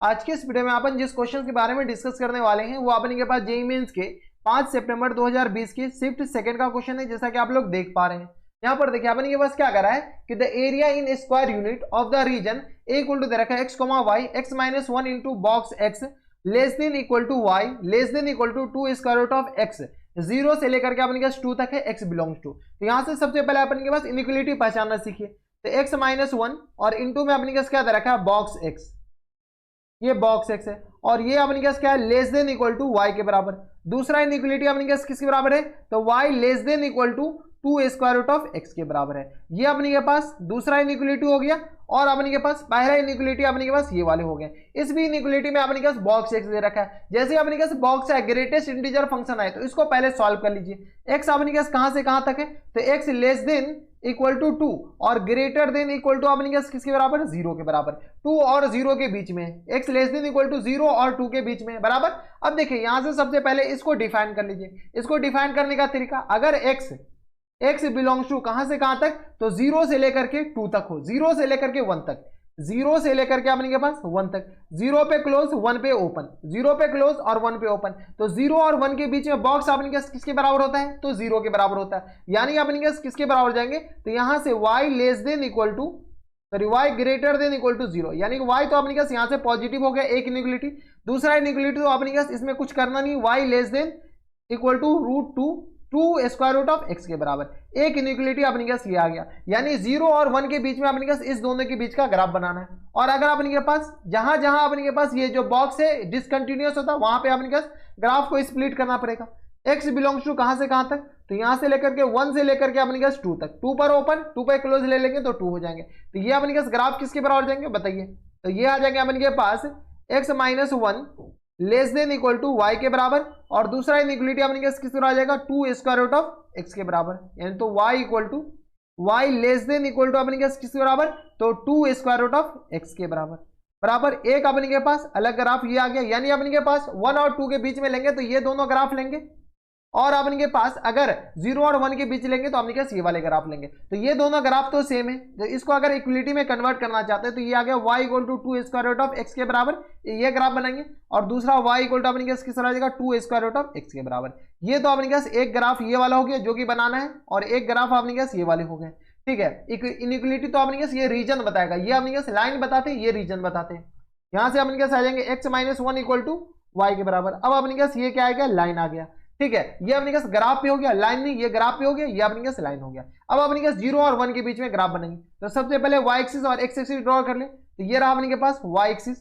आज के इस वीडियो में अपन जिस क्वेश्चन के बारे में डिस्कस करने वाले हैं वो अपन के पास जेईई मेंस के 5 सितंबर 2020 के शिफ्ट सेकंड का क्वेश्चन है, जैसा कि आप लोग देख पा रहे हैं। यहाँ पर देखिए अपन के पास क्या करा है कि the area in square unit of the region A equal to दे रखा है x comma y x minus 1 into box x less than equal to Y less than equal to 2 square root of x 0 से लेकर के अपन के पास 2 तक है, x belongs to. तो यहाँ से सबसे पहले अपन के पास इनइक्वालिटी पहचानना सीखिए। तो एक्स माइनस 1 और इंटू में अपने के पास क्या दे रखा है बॉक्स एक्स, ये बॉक्स एक्स है, और ये अपने के पास क्या है less than equal to Y के बराबर। दूसरा इनइक्वालिटी अपने के पास किसके बराबर है, तो Y less than equal to 2 square root of X के बराबर है। ये अपने के पास दूसरा इनइक्वालिटी हो गया, और अपने के पास पहला इनइक्वालिटी अपने के पास ये वाले हो गए। इस भी इनइक्वालिटी में अपने के पास बॉक्स एक्स दे रखा है। जैसे अपने के पास बॉक्स है ग्रेटेस्ट इंटीजर फंक्शन है, तो इसको पहले सॉल्व कर लीजिए। एक्स अपने के पास कहां से कहां तक है, तो X less than equal to 2 और ग्रेटर देन इक्वल टू अपने के पास किसके बराबर, 0 के बराबर। 2 और 0 के बीच में, X less than equal to 0 और 2 के बीच में बराबर। अब देखिए यहां से सबसे पहले इसको डिफाइन कर लीजिए। इसको डिफाइन करने का तरीका, अगर एक्स बिलोंग्स टू कहां से कहां तक, तो 0 से लेकर के 2 तक हो, 0 से लेकर के 1 तक, 0 से लेकर के अपने के पास 1 तक, 0 पे क्लोज 1 पे ओपन, 0 पे क्लोज और 1 पे ओपन। तो 0 और 1 के बीच में बॉक्स अपने के किसके बराबर होता है, तो 0 के बराबर होता है। यानी अपने के किसके बराबर जाएंगे, तो यहां से y less than equal to sorry y greater than equal to 0, यानी कि y तो अपने के यहां से पॉजिटिव हो गया, एक इनइक्वालिटी। दूसरा इनइक्वालिटी तो अपने के इसमें कुछ करना नहीं, y less than equal to root 2 square root of X के बराबर। एक इनइक्वालिटी अपने के पास ये आ गया, यानी 0 और 1 के बीच में अपने के पास इस दोनों के बीच का ग्राफ बनाना है। और अगर अपने के पास जहां जहां अपने के पास ये जो बॉक्स है डिसकंटिन्यूअस होता है, वहां पे अपने के पास ग्राफ को स्प्लिट करना पड़ेगा। एक्स बिलोंग्स टू कहां से कहां तक, तो यहां से लेकर के 1 से लेकर के अपने के पास 2 तक, 2 पर ओपन 2 पर क्लोज ले लेंगे तो 2 हो जाएंगे। तो ये अपने के पास ग्राफ किसके बराबर जाएंगे बताइए, तो ये आ जाएंगे अपने के पास x minus 1 less than equal to Y के बराबर, और दूसरा इनइक्वालिटी अपने के किस तरह आ जाएगा 2 स्क्वायर रूट ऑफ एक्स के बराबर, यानी तो y equal to Y less than equal to अपने के किसके बराबर, तो 2 स्क्वायर रूट ऑफ एक्स के बराबर बराबर। एक अपने के पास अलग ग्राफ ये आ गया, यानी अपने के पास 1 और 2 के बीच में लेंगे तो ये दोनों ग्राफ लेंगे, और अपने के पास अगर 0 और 1 के बीच लेंगे तो अपने के पास ये वाले ग्राफ लेंगे। तो ये दोनों ग्राफ तो सेम है, तो इसको अगर इक्वलिटी में कन्वर्ट करना चाहते हैं तो ये आ गया y equal to 2 square root of X के बराबर, ये ग्राफ बनाएंगे, और दूसरा y इक्वल टू अपने के किस तरह आ जाएगा 2 स्क्वायर रूट ऑफ एक्स के बराबर। ये तो अपने के पास एक ग्राफ ये वाला हो गया जो कि बनाना है, और एक ग्राफ अपने के पास ये वाले हो गए। ठीक है, इनइक्वालिटी तो अपने के पास ये रीजन बताएगा, ये अपने के पास लाइन बताते हैं, ये रीजन बताते हैं। यहां से अपने के पास आ जाएंगे X minus 1 equal to Y के बराबर। अब अपने के पास ये क्या आएगा, लाइन आ गया। ठीक है, ये अपने के ग्राफ पे हो गया, लाइन नहीं, ये ग्राफ पे हो गया, ये अपने के लाइन हो गया। अब अपने के 0 और 1 के बीच में ग्राफ बनेंगे, तो सबसे पहले y एक्सिस और x एक्सिस ड्रॉ कर ले। तो ये रहा अपने के पास y एक्सिस,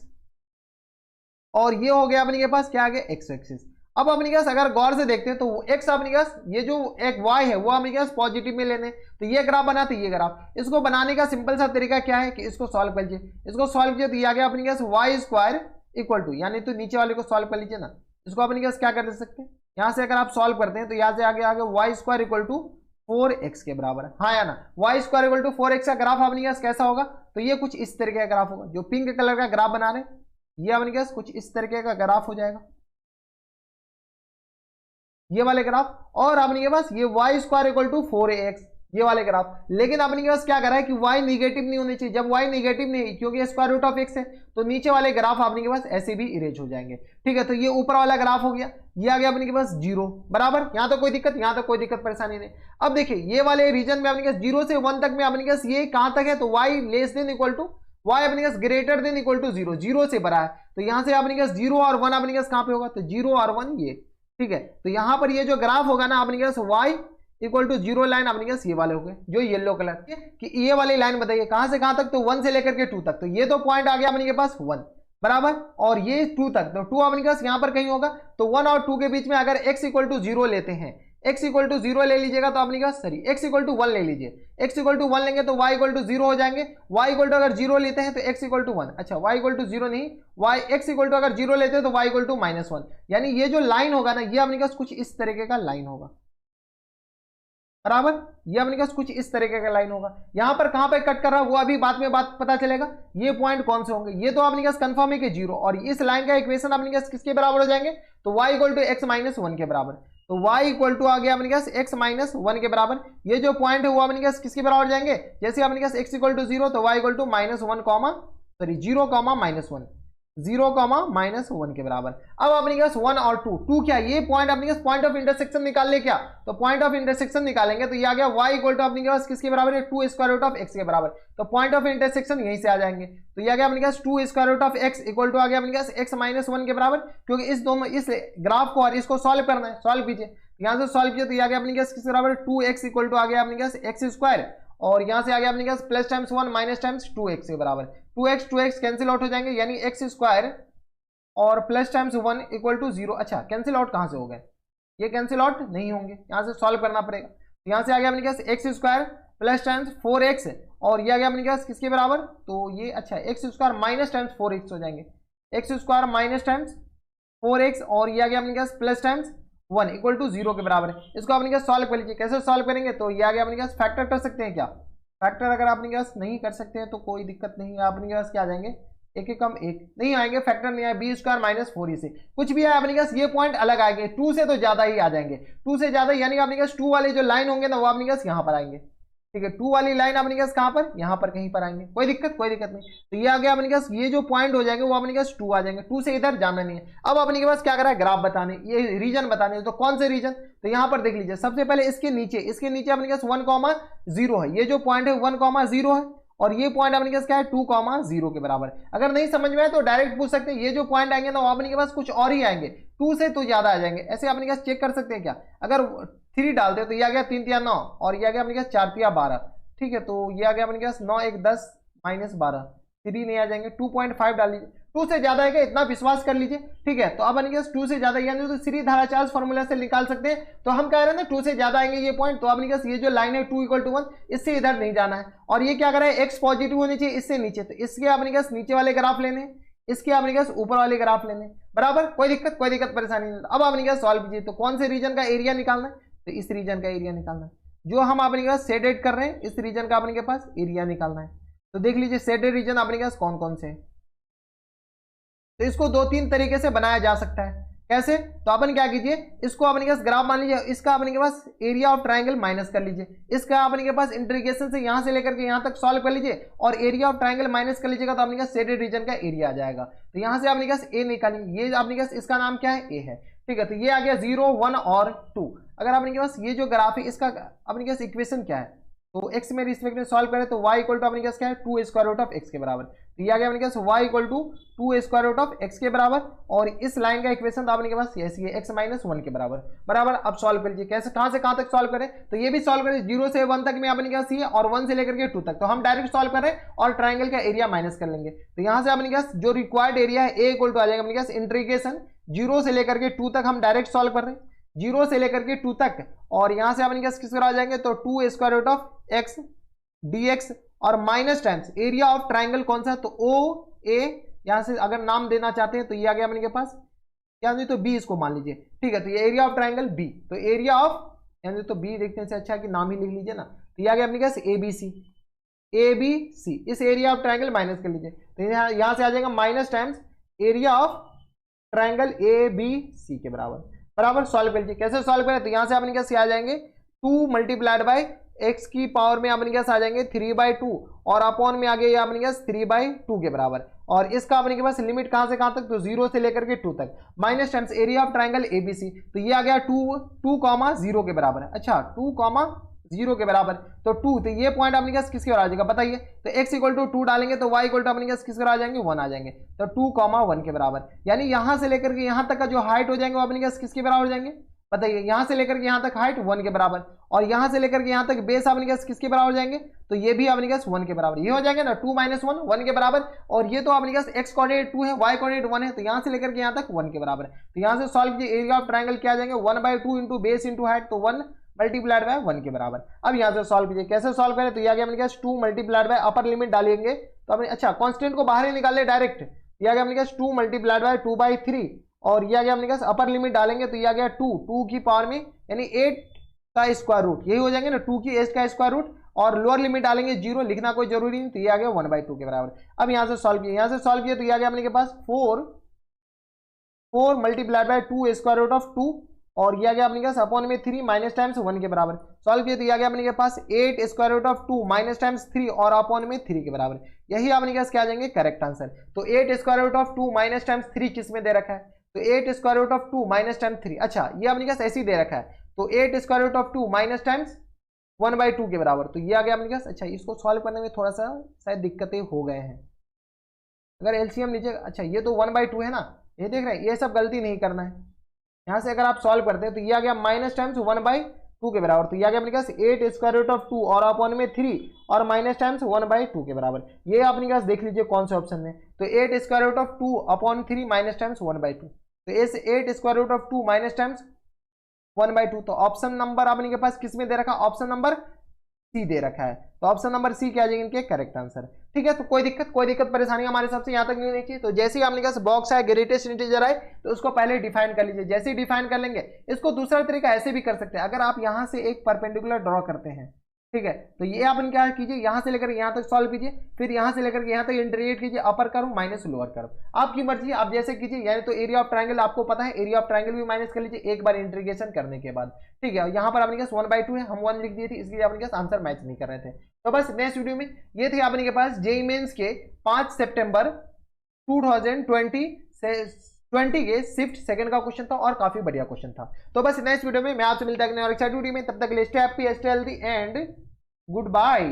और ये हो गया अपने के पास क्या आ गया x एक्सिस। अब अपने के पास अगर गौर से देखते हैं तो x अपने के पास ये जो एक y है वो अपने के पास पॉजिटिव में लेने, तो ये ग्राफ बना, तो ये ग्राफ। इसको बनाने का सिंपल सा तरीका क्या है कि इसको सॉल्व कर लीजिए। इसको सॉल्व कीजिए तो ये आ गया अपने के पास y स्क्वायर इक्वल टू, यानी तो नीचे वाले को सॉल्व कर लीजिए ना, इसको अपने के पास क्या कर सकते हैं, यहां से अगर आप सॉल्व करते हैं तो यहां से आगे y square equal to 4x के बराबर, हाँ या ना। y square equal to 4x का ग्राफ अपने पास कैसा होगा, तो ये कुछ इस तरीके का ग्राफ होगा। जो पिंक कलर का ग्राफ बना रहे ये अपने पास कुछ इस तरीके का ग्राफ हो जाएगा, ये वाले ग्राफ। और अपने के पास ये y square equal to 4x, ये वाले ग्राफ। लेकिन अपने के पास क्या करा है कि y निगेटिव नहीं होनी चाहिए। जब y निगेटिव नहीं, क्योंकि स्क्वायर रूट ऑफ x है, तो नीचे वाले ग्राफ अपने के पास ऐसे भी इरेज हो जाएंगे। ठीक है, तो ये ऊपर वाला ग्राफ हो गया, ये आ गया अपने के पास 0 बराबर। यहां तो कोई दिक्कत, यहां तो कोई दिक्कत परेशानी नहीं। अब देखिए ये वाले रीजन में अपने के पास 0 से 1 तक में अपने के पास ये कहां तक है, तो y less than equal to y अपने के पास ग्रेटर देन इक्वल टू 0, 0 से बड़ा है। तो यहां से अपने के पास 0 और 1 अपने के पास कहां पे होगा, तो 0 और 1 ये। ठीक है, तो यहां पर ये जो ग्राफ होगा ना अपने के पास y इक्वल टू 0 लाइन अपने के पास ये वाले हो गए, जो येलो कलर कि ये वाली लाइन बताइए कहां से कहां तक, तो 1 से लेकर के 2 तक। तो ये तो पॉइंट आ गया अपने के पास 1 बराबर, और ये 2 तक, तो 2 अपने के पास यहां पर कहीं होगा। तो 1 और 2 के बीच में अगर x इक्वल टू 0 लेते हैं, x इक्वल टू 0 ले लीजिएगा तो अपने के पास सॉरी x इक्वल टू 1 ले लीजिए, x इक्वल टू 1 लेंगे तो y इक्वल टू 0 हो जाएंगे। y इक्वल टू अगर 0 लेते हैं तो x इक्वल टू 1, अच्छा y इक्वल टू 0 नहीं, x इक्वल टू अगर 0 लेते हैं तो y इक्वल टू -1, यानी ये जो लाइन होगा ना ये अपने के पास कुछ इस तरीके का लाइन होगा बराबर। ये अपने पास कुछ इस तरीके का लाइन होगा। यहां पर कहां पे कट कर रहा है वो अभी बाद में बात पता चलेगा। ये पॉइंट कौन से होंगे, ये तो अपने पास कंफर्म है कि 0, और इस लाइन का इक्वेशन अपने पास किसके बराबर हो जाएंगे, तो y equal to x minus 1 के बराबर। तो y इक्वल टू आ गया अपने पास x माइनस 1 के बराबर। ये जो पॉइंट है वो अपने पास किसके बराबर जाएंगे, जैसे अपने पास x इक्वल टू 0 तो y इक्वल टू -1 0 -1। 0, -1 के बराबर। अब अपने पास 1 और 2 क्या ये पॉइंट अपने पास पॉइंट ऑफ इंटरसेक्शन निकाल ले क्या, तो पॉइंट ऑफ इंटरसेक्शन निकालेंगे तो ये आ गया y इक्वल टू अपने पास किसके बराबर है 2 स्क्वायर रूट ऑफ x के बराबर। तो पॉइंट ऑफ इंटरसेक्शन यहीं से आ जाएंगे, तो ये आ गया अपने पास 2 square root of x equal to आ गया अपने पास x -1 के बराबर, क्योंकि इस दोनों इस ग्राफ को और इसको सॉल्व करना है। सॉल्व कीजिए, यहाँ से सॉल्व किया तो ये आ गया अपने पास किसके बराबर 2x इक्वल टू आ गया अपने पास x स्क्वायर, और यहाँ से आ गया अपने पास plus times 1 minus times 2x के बराबर। 2x कैंसिल आउट हो जाएंगे, यानी x स्क्वायर और प्लस टाइम्स 1 इक्वल टू 0। अच्छा कैंसिल आउट कहाँ से हो गए, ये कैंसिल आउट नहीं होंगे, यहाँ से सॉल्व करना पड़ेगा। यहाँ से आ गया अपने पास x square plus times 4x, और ये आ गया अपने पास किसके बराबर, तो ये अच्छा x square minus times 4x हो जाएंगे, x square minus times 4x, और ये आ गया अपने पास प्लस टाइम्स 1 इक्वल टू 0 के बराबर है। इसको अपने पास सॉल्व कर लीजिए, कैसे सॉल्व करेंगे, तो ये आ गया अपने पास फैक्टर कर सकते हैं क्या, फैक्टर अगर आपने पास नहीं कर सकते हैं तो कोई दिक्कत नहीं है, आपने पास क्या आ जाएंगे एक एक कम एक नहीं आएंगे, फैक्टर नहीं आए, बी स्क्वायर माइनस 4 से कुछ भी है अपने पास, ये पॉइंट अलग आएंगे, 2 से तो ज्यादा ही आ जाएंगे, 2 से ज्यादा यानी अपने पास 2 वाले जो लाइन होंगे ना वो अपने पास यहाँ पर आएंगे, ठीक है। 2 वाली लाइन अपने पास कहाँ पर, यहाँ पर कहीं पर आएंगे, कोई दिक्कत नहीं। तो ये आ गया अपने पास, ये जो पॉइंट हो जाएंगे वो अपने पास 2 आ जाएंगे, 2 से इधर जाना नहीं है। अब अपने के पास क्या करा है, ग्राफ बताने, ये रीजन बताने, तो कौन से रीजन, तो यहाँ पर देख लीजिए सबसे पहले इसके नीचे अपने पास 1,0 है, ये जो पॉइंट है 1,0 है, और ये पॉइंट अपने पास क्या है 2,0 के बराबर। अगर नहीं समझ में आए तो डायरेक्ट पूछ सकते हैं, ये जो पॉइंट आएंगे ना वो अपने के पास कुछ और ही आएंगे, 2 से तो ज्यादा आ जाएंगे, ऐसे अपने पास चेक कर सकते हैं क्या, अगर 3 डालते हैं तो ये आ गया 3 तिया 9, और ये आ गया अपने पास 4 तिया 12, ठीक है। तो ये आ गया अपने पास 9 1 10 -12, 3 नहीं आ जाएंगे, 2.5 डाल लीजिए, 2 से ज्यादा है इतना विश्वास कर लीजिए, ठीक है। तो अब अपने पास 2 से ज्यादा यानी तो सीधी धाराचार्ज फॉर्मूला से निकाल सकते हैं, तो हम कह रहे हैं ना 2 से ज्यादा आएंगे ये पॉइंट, तो अपने पास ये जो लाइन है 2 = 1 इससे इधर नहीं जाना है, और ये क्या कर रहा है x पॉजिटिव होनी चाहिए इससे नीचे, तो इसके अपने पास नीचे वाले ग्राफ लेने, इसके अपने पास ऊपर वाले ग्राफ लेने, बराबर, कोई दिक्कत परेशानी नहीं। अब अपने पास सॉल्व कीजिए, तो कौन से रीजन का एरिया निकालना है, तो इस रीजन का एरिया निकालना है, जो हम अपने पास शेडेड कर रहे हैं इस रीजन का अपने के पास एरिया निकालना है। तो देख लीजिए शेडेड रीजन अपने पास कौन कौन से हैं, तो इसको 2-3 तरीके से बनाया जा सकता है, कैसे, तो अपन क्या कीजिए, इसको अपने पास ग्राफ मान लीजिए, इसका अपने के पास एरिया ऑफ ट्रायंगल माइनस कर लीजिए, इसका अपने के पास इंटीग्रेशन से यहां से लेकर के यहां तक सॉल्व कर लीजिए, और एरिया ऑफ ट्रायंगल माइनस कर लीजिएगा तो अपने पास शेडेड रीजन का एरिया आ जाएगा। तो यहां से अपने पास ए निकालिए, ये अपने पास इसका नाम क्या है, ए है, ठीक है। तो ये आ गया 0 1 और 2। अगर अपने पास ये जो ग्राफ है इसका अपने पास इक्वेशन क्या है, तो x में रिस्पेक्ट में सॉल्व करें तो y इक्वल टू अपने पास क्या है 2 स्क्वायर रूट ऑफ x के बराबर, तो ये आ गया अपने पास y equal to 2 square root of x के बराबर, और इस लाइन का इक्वेशन तो अपने के पास ऐसी है x -1 के बराबर। अब सॉल्व कर लीजिए, कैसे कहां से कहां तक सॉल्व करें, तो ये भी सॉल्व करें 0 से 1 तक में अपने पास ये, और 1 से लेकर के 2 तक, तो हम डायरेक्ट सॉल्व कर रहे हैं और ट्राइंगल का एरिया माइनस कर लेंगे। तो यहां से अपने पास जो रिक्वायर्ड एरिया है a इक्वल टू आ जाएगा अपने पास इंटीग्रेशन 0 से लेकर के 2 तक, हम डायरेक्ट सॉल्व कर रहे हैं 0 से लेकर के 2 तक, और यहां से अपने पास किस आ जाएंगे, तो 2 square root of x dx, और minus times area of triangle कौन सा, तो ओ ए, यहां से अगर नाम देना चाहते हैं तो ये आ गया अपने के पास क्या नहीं तो बी इसको मान लीजिए, ठीक है। तो ये एरिया ऑफ ट्राइंगल बी, तो एरिया ऑफ यानी तो बी देखने से अच्छा कि नाम ही लिख लीजिए ना, तो ये आ गया अपने पास ए बी सी, इस एरिया ऑफ ट्राइंगल माइनस कर लीजिए, तो यहां से आ जाएगा minus times area of triangle A B C के बराबर। सॉल्व कर लीजिए, कैसे सॉल्व करें, तो यहां से अपने पास आ जाएंगे 2 मल्टीप्लाइड बाय x की पावर में अपने पास आ जाएंगे 3/2, और अपॉन में आ गया अपने पास 3/2 के बराबर, और इसका अपने के पास लिमिट कहां से कहां तक, तो 0 से लेकर के 2 तक, minus times area of triangle ABC, तो ये आ गया 2,0 के बराबर है। अच्छा 2,0 के बराबर, तो 2, तो ये पॉइंट अपने पास किसके बराबर आ जाएगा बताइए, तो x इक्वल टू 2 डालेंगे तो y इक्वल टू अपने पास किसके बराबर आ जाएंगे 1 आ जाएंगे, तो 2,1 के बराबर, यानी यहां से लेकर के यहां तक का जो हाइट हो जाएंगे वो अपने पास किसके बराबर हो जाएंगे बताइए, यहां से लेकर के यहां तक हाइट 1 के बराबर, और यहां से लेकर के यहां तक बेस अपने पास किसके बराबर हो जाएंगे, तो ये भी अपने पास 1 के बराबर, ये हो जाएंगे ना 2 - 1 1 के बराबर, और ये तो अपने पास x कोऑर्डिनेट 2 है, y कोऑर्डिनेट 1 है, तो यहां से लेकर के यहां तक 1 के बराबर है। तो यहां से सॉल्व कीजिए, एरिया ऑफ ट्रायंगल क्या आ जाएंगे 1/2 इंटू बेस इंटू हाइट, तो 1 मल्टीप्लाइड बाय 1 के बराबर। अब यहां से सॉल्व कीजिए, कैसे सॉल्व करें, तो ये आ गया अपने पास 2 मल्टीप्लाइड बाय अपर लिमिट डालेंगे तो अपने अच्छा कांस्टेंट को बाहर ही निकाल ले डायरेक्ट, ये आ गया अपने पास 2 मल्टीप्लाइड बाय 2/3, और ये आ गया अपने पास अपर लिमिट डालेंगे तो ये आ गया 2 की पावर में यानी 8 का स्क्वायर रूट, यही हो जाएंगे ना 2 की 8 का स्क्वायर रूट, और लोअर लिमिट डालेंगे 0, लिखना कोई जरूरी नहीं, तो ये आ गया 1/2 के बराबर। अब यहां से सॉल्व किया, यहां से सॉल्व किया तो ये आ गया अपने के पास 4 multiplied by 2 square root of 2, और ये आ गया अपने पास अपॉन में 3 माइनस टाइम्स 1 के बराबर। सॉल्व किया तो ये आ गया अपने के पास 8 square root of 2 minus times 3 और अपॉन में 3 के बराबर। यही अपने के पास क्या आ जाएंगे करेक्ट आंसर। तो 8 square root of 2 minus times 3 किस में दे रखा है, तो 8 square root of 2 minus times 3, अच्छा ये अपने पास ऐसे ही दे रखा है, तो 8 square root of 2 minus times 1/2 के बराबर। तो ये आ गया अपने पास। अच्छा इसको सॉल्व करने में थोड़ा सा शायद दिक्कतें हो गए हैं, अगर एलसीएम लीजिए, अच्छा ये तो 1/2 है ना, ये देख रहे हैं, ये सब गलती नहीं करना है। यहाँ से अगर आप सॉल्व करते हैं तो ये आ गया माइनस टाइम्स 1/2 के बराबर। तो ये आ गया अपने पास 8 स्क्वायर रूट ऑफ 2 और अपॉन में 3 और माइनस टाइम्स 1/2 के बराबर। ये अपने पास देख लीजिए कौन से ऑप्शन में, तो 8 square root of 2 upon 3 minus times 1/2, तो इस 8 square root of 2 minus times 1/2, तो ऑप्शन नंबर अपने के पास किस में दे रखा, ऑप्शन नंबर सी दे रखा है। तो ऑप्शन नंबर सी क्या आ जाएगा इनके करेक्ट आंसर। ठीक है, तो कोई दिक्कत परेशानी हमारे हिसाब से यहाँ तक नहीं होनी चाहिए। तो जैसे ही आपने पास बॉक्स आए ग्रेटेस्ट इंटीजर आए तो उसको पहले डिफाइन कर लीजिए। जैसे ही डिफाइन कर लेंगे, इसको दूसरा तरीका ऐसे भी कर सकते हैं, अगर आप यहाँ से एक परपेंडिकुलर ड्रॉ करते हैं, ठीक है, तो ये आप क्या कीजिए, यहाँ से लेकर यहाँ तक सॉल्व कीजिए, फिर यहाँ से लेकर यहाँ तक इंटीग्रेट कीजिए, upper curve minus lower curve, आपकी मर्जी, आप जैसे कीजिए। यानी तो एरिया ऑफ ट्रायंगल आपको पता है, एरिया ऑफ ट्रायंगल भी माइनस कर लीजिए एक बार इंटीग्रेशन करने के बाद। ठीक है, यहाँ पर अपने पास 1/2 है, हम 1 लिख दिए थे, इसलिए अपने पास आंसर मैच नहीं कर रहे थे। तो बस नेक्स्ट वीडियो में ये थे अपने के पास जेईई मेंस के 5 सितंबर 2020 के शिफ्ट सेकंड का क्वेश्चन था और काफी बढ़िया क्वेश्चन था। तो बस नेक्स्ट वीडियो में मैं आपसे मिलता है और एक्साइटेड वीडियो में, तब तक के लिए stay happy, stay healthy and good bye.